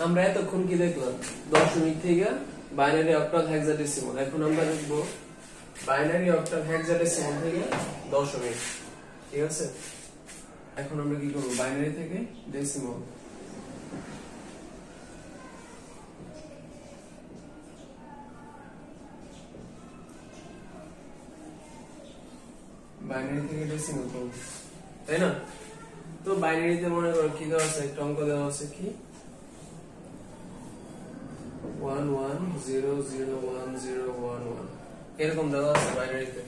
আমরা এতক্ষণ কি দেখলাম দশমিক থেকে বাইনারি অক্টাল হেক্সাডেসিমাল এখন আমরা দেখব বাইনারি অক্টাল হেক্সাডেসিমাল থেকে দশমিক ঠিক আছে এখন আমরা কি করব বাইনারি থেকে ডেসিমাল বাইনারি থেকে ডেসিমাল করব তাই না তো বাইনারিতে মনে করো কি দেওয়া আছে একটা অঙ্ক দেওয়া আছে কি 11001011 এরকম দেওয়া আছে বাইনারিতে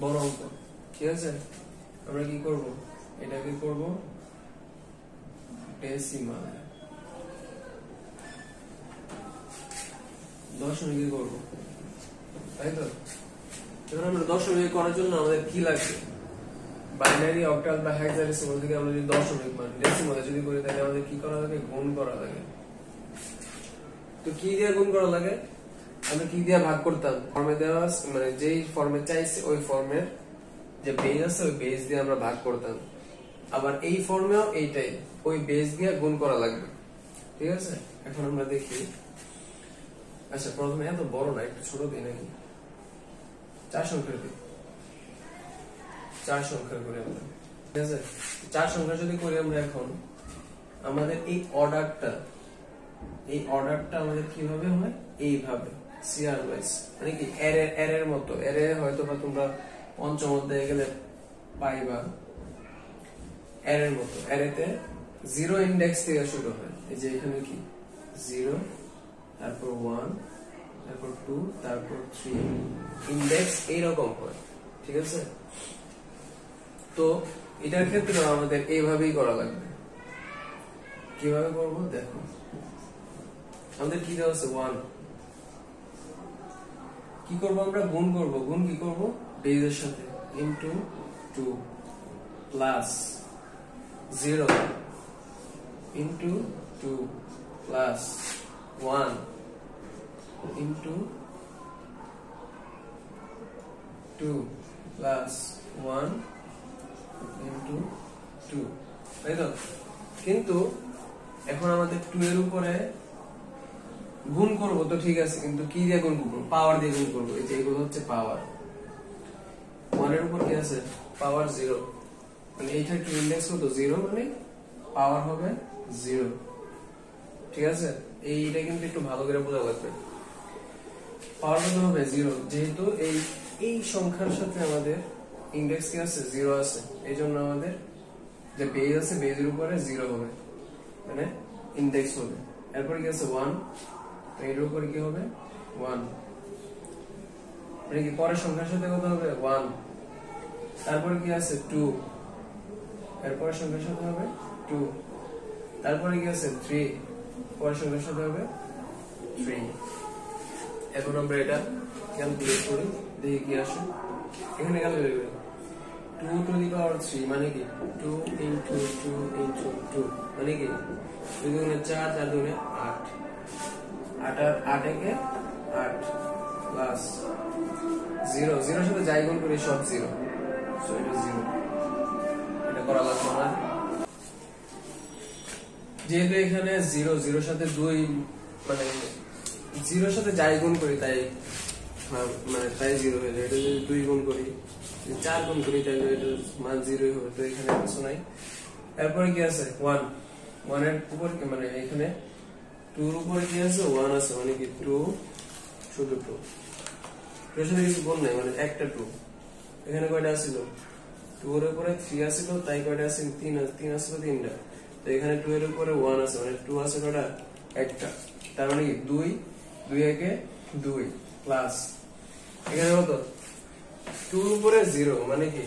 বড় অঙ্ক ঠিক আছে আমরা কি করব এটা কি করব ডেসিমাল দশমিক করব তাই তো এখন আমরা দশমিক করার জন্য আমাদের কি লাগবে বাইনারি অক্টাল বা হেক্সাডেসিমাল থেকে আমরা যদি দশমিক মান ডেসিমালে যদি করি তাহলে আমাদের কি করা লাগে গুণ করা লাগে তো কি দিয়ে গুণ করা লাগে আমরা কি দিয়ে ভাগ করতাম ফর্মে দেওয়া মানে যেই ফর্মে চাইছে ওই ফর্মের যে বেস আছে ওই বেস দিয়ে আমরা ভাগ করতাম আবার এই ফর্মেও এইটাই ওই বেস দিয়ে গুণ করা লাগবে ঠিক আছে এখন আমরা দেখি আচ্ছা প্রথমে এত বড় না একটু ছোট দিই নাকি 4 সংখ্যার দিই 4 সংখ্যার করে আমরা ঠিক আছে 4 সংখ্যা যদি করি আমরা এখন আমাদের এই অর্ডারটা আমাদের কিভাবে হয় এইভাবে সিআর ওয়াইজ মানে কি এর মতো এর হয়তো বা তোমরা পঞ্চম অধ্যায়ে গেলে পাইবা এর মতো এরতে 0 ইনডেক্স থেকে শুরু হয় এই যে এখানে কি 0 তারপর 1 তারপর 2 তারপর 3 ইনডেক্স এই রকম হয় ঠিক আছে তো এটার ক্ষেত্রে আমাদের এইভাবেই করা লাগবে কিভাবে করব দেখো আমাদের কি দেওয়া আছে 1 কি করব আমরা গুণ করব গুণ কি করব বেজের সাথে into 2 plus 0 into 2 plus 1 into 2 plus 1 into 2 তাই তো কিন্তু এখন আমাদের 2 এর উপরে গুণ করব তো ঠিক আছে কিন্তু কি দিয়ে গুণ করব পাওয়ার দিয়ে গুণ করব এই যে এগুলো হচ্ছে পাওয়ার 1 এর উপর কি আছে পাওয়ার 0 মানে এইটা একটু ইনডেক্স কত 0 মানে পাওয়ার হবে 0 ঠিক আছে এইটা কিন্তু একটু ভালো করে বোঝা লাগবে পাওয়ার কত হবে 0 যেহেতু এই সংখ্যার সাথে আমাদের ইনডেক্স কি আছে 0 আছে এইজন্য আমাদের যে বেজ আছে বেজের উপরে 0 হবে মানে ইনডেক্স হবে এরপর কি আছে 1 এর উপরে কি হবে 1 মানে কি পরের সংখ্যার সাথে কত হবে 1 তারপর কি আছে 2 এরপর সংখ্যার সাথে হবে 2 তারপরে কি আছে 3 পরের সংখ্যার সাথে হবে 3 এখন আমরা এটা ক্যালকুলেট করি দেখি কি আসে এখানে ক্যালকুলেট করি 2 টু দি পাওয়ার 3 মানে কি 2 ইনটু 2 ইনটু 2 মানে কি 2 গুণে 4 4 গুণে 8 8 আর 8 একে 8 প্লাস 0 0 সাথে যাই গুণ করি সব 0 সো এটা 0 এটা করা লাগবে না যেহেতু এখানে 0 0 সাথে 2 মানে 0 সাথে যাই গুণ করি তাই মানে তাই 0 হয়ে যায় এটা যদি 2 গুণ করি 4 গুণ করি তাহলে এটা মান 0 হবে তো এখানে কিছু নাই এরপর কি আছে 1 1 এর উপর কি মানে এখানে 2 এর উপরে কি আছে 1 আছে মানে কি 2 শুধু 2 এর সাথে কিছু গুণ নাই মানে একটা 2 এখানে কয়টা ছিল 2 এর উপরে 3 আছিল তাই কয়টা আছে 3 আছে তিনটা তো এখানে 2 এর উপরে 1 আছে মানে 2 আছে কয়টা একটা তার মানে কি 2 2 একে 2 প্লাস এখানে কত 2 এর উপরে 0 মানে কি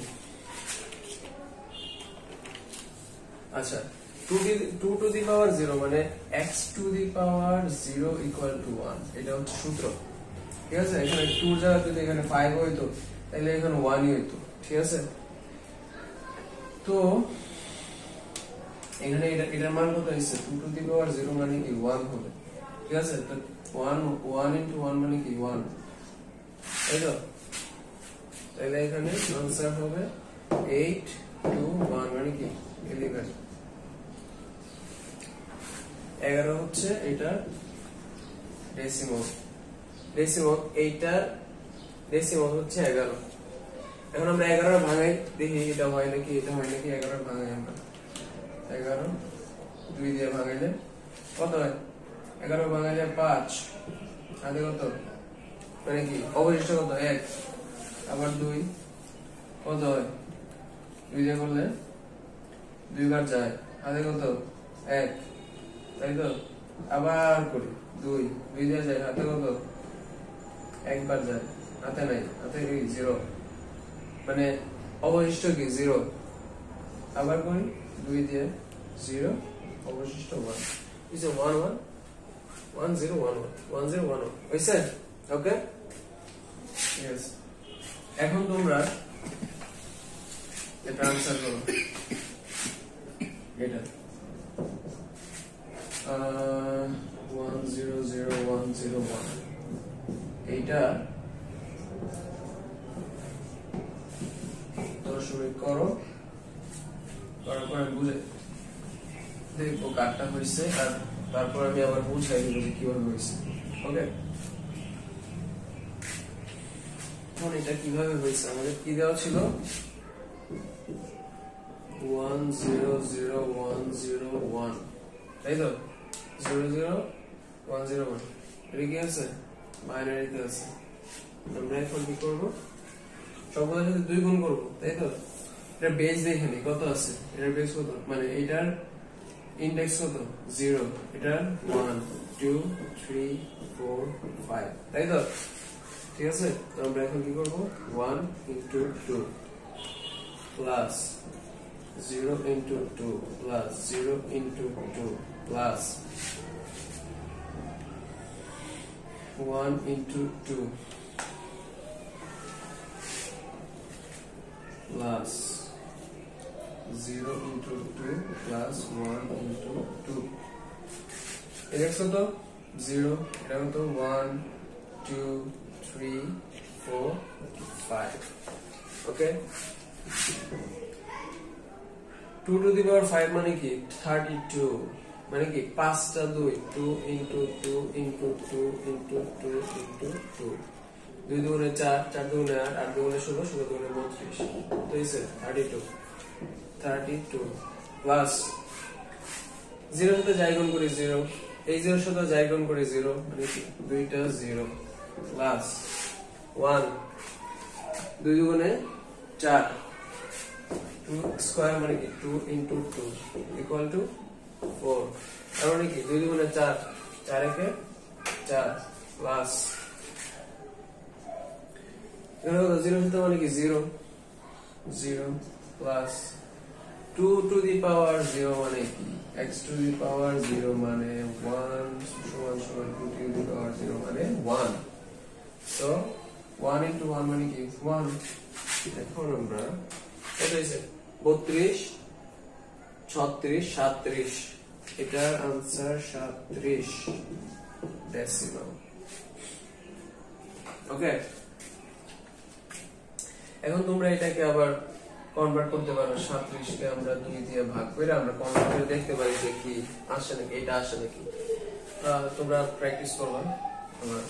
আচ্ছা 2 টু দি পাওয়ার 0 মানে x to the power 0 equal to 1 এটা হচ্ছে সূত্র ঠিক আছে এখানে 2 এর জায়গায় যদি এখানে 5 হইতো তাহলে এখানে 1 ই হইতো ঠিক আছে তো এখানে এটার মান কত হইছে 2 টু দি পাওয়ার 0 মানে কি 1 হবে ঠিক আছে তো 1 ইনটু 1 মানে কি 1 তাই তো তাহলে এখানে आंसर হবে 8 2 1 মানে কি 11 11 হচ্ছে এটা ডেসিমাল, এইটার ডেসিমাল হচ্ছে 11। এখন আমরা 11 ভাঙাই দেখি এটা হয় নাকি, 11 ভাঙাই আমরা 11 2 দিয়ে ভাঙাইলে কত হয়? 11 ভাঙাইলে 5, হাতে কত মানে কি অবশিষ্ট কত 1, আবার 2 কত হয় 2 দিয়ে করলে 2 বার যায়, হাতে কত 1, তাই তো? আবার করি 2 দিয়ে যায়, হাতে কত 1 বার যায়, হাতে নাই, হাতে 0 মানে অবশিষ্ট কি 0। আবার করি 2 দিয়ে 0 অবশিষ্ট 1 ইজ 1 1 1 0 1 1 1 0 1 1 হইছে? ওকে यस। এখন তোমরা এটা আনসার করো, এটা 1 0 0 1 0 1 এইটা দশমিক করো, করার পর আমি বুঝে দেখবো কাটটা হয়েছে, আর তারপর আমি আবার বুঝাই দিব যে কিভাবে হয়েছে। ওকে, এখন এটা কিভাবে হয়েছে? আমাদের কি দেওয়া ছিল 1 0 0 1 0 1, তাই তো? 0 0 1 0 1 এটা কি আছে? বাইনারিতে আছে। আমরা এখন কি করবো? সবগুলোর সাথে 2 গুণ করবো, তাই তো? এটা বেস দেখে নি কত আছে, এটার বেস কত, মানে এটার ইনডেক্স কত 0, এটার 1 2 3 4 5, তাই তো? ঠিক আছে, তো আমরা এখন কি করবো 1 into 2 plus 0 into 2 plus 0 into 2 plus 1 into 2 plus 0 into 2 plus 1 into 2 এটা কত 0, এটা কত 1 2 3 4 5। ওকে, 2 to the power 5 মানে কি 32, মানে কি 5টা 2 2 into 2 into 2 into 2 into 2 2 দুগুণে 4 4 দুগুণে 8 8 দুগুণে 16 16 দুগুণে 32, তো হইছে 32 প্লাস 0 সাথে যাই গুণ করি 0, এই 0 সাথে যাই গুণ করি 0, মানে কি দুইটা 0 প্লাস 1 2 দুগুণে 4 2 স্কয়ার মানে কি 2 into 2 equal to 4, তার মানে কি 2 দুগুণে 4 4 একে 4 প্লাস 0 সাথে মানে কি 0 0 প্লাস 2 to the power 0 মানে কি x to the power 0 মানে 1 সমান সমান 2 to the power 0 মানে 1, so 1 into 1 মানে কি 1। এখন আমরা কত হইছে 32 36 37, এটার आंसर 37 ডেসিমাল। ওকে, এখন তোমরা এটাকে আবার কনভার্ট করতে পারো, 37 কে আমরা 2 দিয়ে ভাগ করে আমরা কনভার্ট করে দেখতে পারি যে কি আসে নাকি, এটা আসে নাকি। তোমরা প্র্যাকটিস করবা, আমরা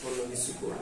অন্য কিছু করব।